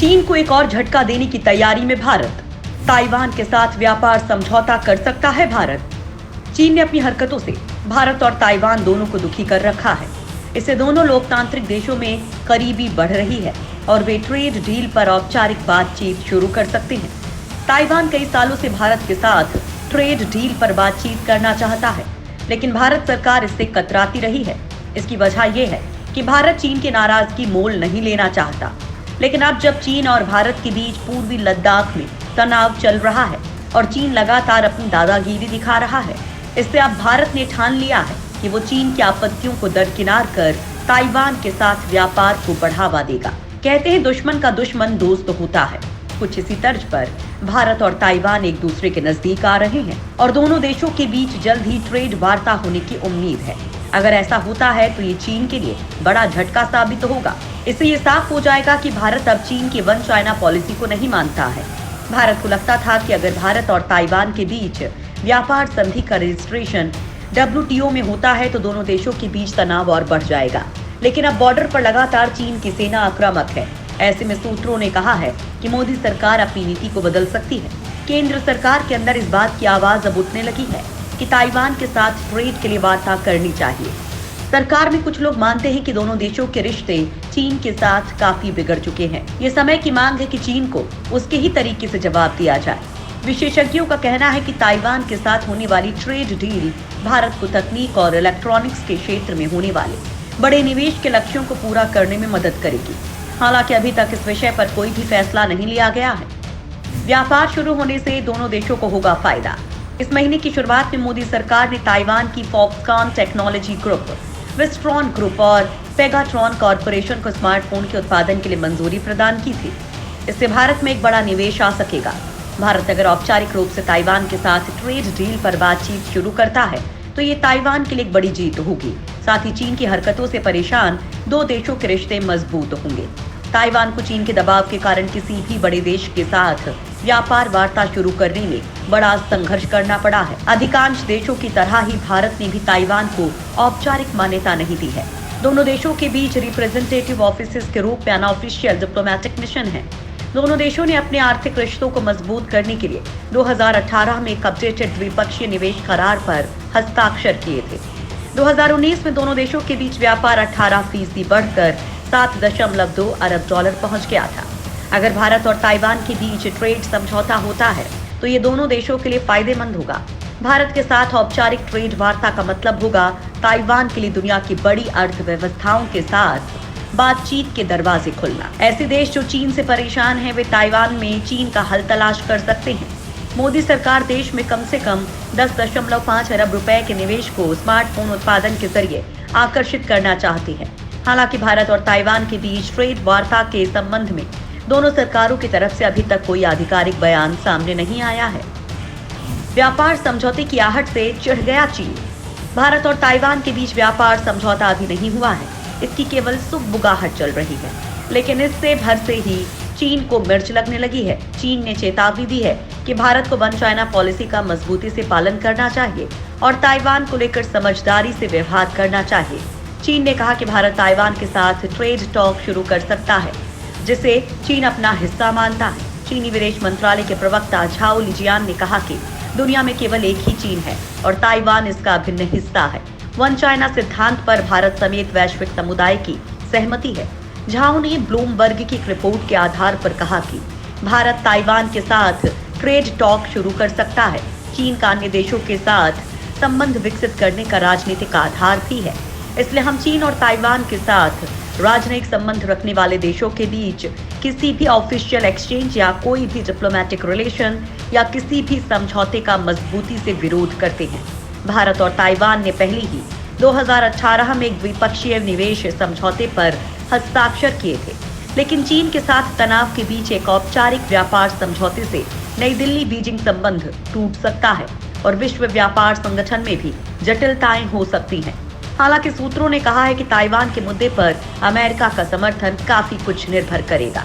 चीन को एक और झटका देने की तैयारी में भारत। ताइवान के साथ व्यापार समझौता कर सकता है भारत। चीन ने अपनी हरकतों से भारत और ताइवान दोनों को दुखी कर रखा है। इससे दोनों लोकतांत्रिक देशों में करीबी बढ़ रही है और वे ट्रेड डील पर औपचारिक बातचीत शुरू कर सकते हैं। ताइवान कई सालों से भारत के साथ ट्रेड डील पर बातचीत करना चाहता है, लेकिन भारत सरकार इससे कतराती रही है। इसकी वजह यह है कि भारत चीन की नाराजगी मोल नहीं लेना चाहता। लेकिन अब जब चीन और भारत के बीच पूर्वी लद्दाख में तनाव चल रहा है और चीन लगातार अपनी दादागिरी दिखा रहा है, इससे अब भारत ने ठान लिया है कि वो चीन की आपत्तियों को दरकिनार कर ताइवान के साथ व्यापार को बढ़ावा देगा। कहते हैं दुश्मन का दुश्मन दोस्त होता है। कुछ इसी तर्ज पर भारत और ताइवान एक दूसरे के नजदीक आ रहे हैं और दोनों देशों के बीच जल्द ही ट्रेड वार्ता होने की उम्मीद है। अगर ऐसा होता है तो ये चीन के लिए बड़ा झटका साबित होगा। इससे ये साफ हो जाएगा कि भारत अब चीन की वन चाइना पॉलिसी को नहीं मानता है। भारत को लगता था कि अगर भारत और ताइवान के बीच व्यापार संधि का रजिस्ट्रेशन WTO में होता है तो दोनों देशों के बीच तनाव और बढ़ जाएगा। लेकिन अब बॉर्डर पर लगातार चीन की सेना आक्रामक है। ऐसे में सूत्रों ने कहा है कि मोदी सरकार अपनी नीति को बदल सकती है। केंद्र सरकार के अंदर इस बात की आवाज अब उठने लगी है कि ताइवान के साथ ट्रेड के लिए वार्ता करनी चाहिए। सरकार में कुछ लोग मानते हैं कि दोनों देशों के रिश्ते चीन के साथ काफी बिगड़ चुके हैं। ये समय की मांग है कि चीन को उसके ही तरीके से जवाब दिया जाए। विशेषज्ञों का कहना है कि ताइवान के साथ होने वाली ट्रेड डील भारत को तकनीक और इलेक्ट्रॉनिक्स के क्षेत्र में होने वाले बड़े निवेश के लक्ष्यों को पूरा करने में मदद करेगी। हालांकि अभी तक इस विषय पर कोई भी फैसला नहीं लिया गया है। व्यापार शुरू होने से दोनों देशों को होगा फायदा। इस महीने की शुरुआत में मोदी सरकार ने ताइवान की Foxconn technology group, Wistron group और पेगाट्रॉन कॉरपोरेशन को स्मार्टफोन के उत्पादन के लिए मंजूरी प्रदान की थी। इससे भारत में एक बड़ा निवेश आ सकेगा। भारत अगर औपचारिक रूप से ताइवान के साथ ट्रेड डील पर बातचीत शुरू करता है तो ये ताइवान के लिए एक बड़ी जीत होगी। साथ ही चीन की हरकतों से परेशान दो देशों के रिश्ते मजबूत होंगे। ताइवान को चीन के दबाव के कारण किसी भी बड़े देश के साथ व्यापार वार्ता शुरू करने में बड़ा संघर्ष करना पड़ा है। अधिकांश देशों की तरह ही भारत ने भी ताइवान को औपचारिक मान्यता नहीं दी है। दोनों देशों के बीच रिप्रेजेंटेटिव ऑफिसेस के रूप में अनऑफिशियल डिप्लोमेटिक मिशन है। दोनों देशों ने अपने आर्थिक रिश्तों को मजबूत करने के लिए 2018 में एक अपडेटेड द्विपक्षीय निवेश करार पर हस्ताक्षर किए थे। 2019 में दोनों देशों के बीच व्यापार 18% बढ़कर $7.2 अरब पहुंच गया था। अगर भारत और ताइवान के बीच ट्रेड समझौता होता है तो ये दोनों देशों के लिए फायदेमंद होगा। भारत के साथ औपचारिक ट्रेड वार्ता का मतलब होगा ताइवान के लिए दुनिया की बड़ी अर्थव्यवस्थाओं के साथ बातचीत के दरवाजे खुलना। ऐसे देश जो चीन से परेशान हैं, वे ताइवान में चीन का हल तलाश कर सकते हैं। मोदी सरकार देश में कम से कम $10.5 अरब के निवेश को स्मार्टफोन उत्पादन के जरिए आकर्षित करना चाहती है। हालांकि भारत और ताइवान के बीच ट्रेड वार्ता के संबंध में दोनों सरकारों की तरफ से अभी तक कोई आधिकारिक बयान सामने नहीं आया है। व्यापार समझौते की आहट से चिढ़ गया चीन। भारत और ताइवान के बीच व्यापार समझौता अभी नहीं हुआ है, इसकी केवल सुगबुगाहट चल रही है। लेकिन इससे भर से ही चीन को मिर्च लगने लगी है। चीन ने चेतावनी दी है कि भारत को वन चाइना पॉलिसी का मजबूती से पालन करना चाहिए और ताइवान को लेकर समझदारी से व्यवहार करना चाहिए। चीन ने कहा कि भारत ताइवान के साथ ट्रेड टॉक शुरू कर सकता है, जिसे चीन अपना हिस्सा मानता है। चीनी विदेश मंत्रालय के प्रवक्ता झाओ लिजियान ने कहा कि दुनिया में केवल एक ही चीन है और ताइवान इसका अभिन्न हिस्सा है। वन चाइना सिद्धांत पर भारत समेत वैश्विक समुदाय की सहमति है। झाओ ने ब्लूमबर्ग की एक रिपोर्ट के आधार पर कहा कि भारत ताइवान के साथ ट्रेड टॉक शुरू कर सकता है। चीन का अन्य देशों के साथ संबंध विकसित करने का राजनीतिक आधार भी है, इसलिए हम चीन और ताइवान के साथ राजनयिक संबंध रखने वाले देशों के बीच किसी भी ऑफिशियल एक्सचेंज या कोई भी डिप्लोमेटिक रिलेशन या किसी भी समझौते का मजबूती से विरोध करते हैं। भारत और ताइवान ने पहले ही 2018 में एक द्विपक्षीय निवेश समझौते पर हस्ताक्षर किए थे, लेकिन चीन के साथ तनाव के बीच एक औपचारिक व्यापार समझौते से नई दिल्ली बीजिंग संबंध टूट सकता है और विश्व व्यापार संगठन में भी जटिलताएं हो सकती हैं। हालांकि सूत्रों ने कहा है कि ताइवान के मुद्दे पर अमेरिका का समर्थन काफी कुछ निर्भर करेगा।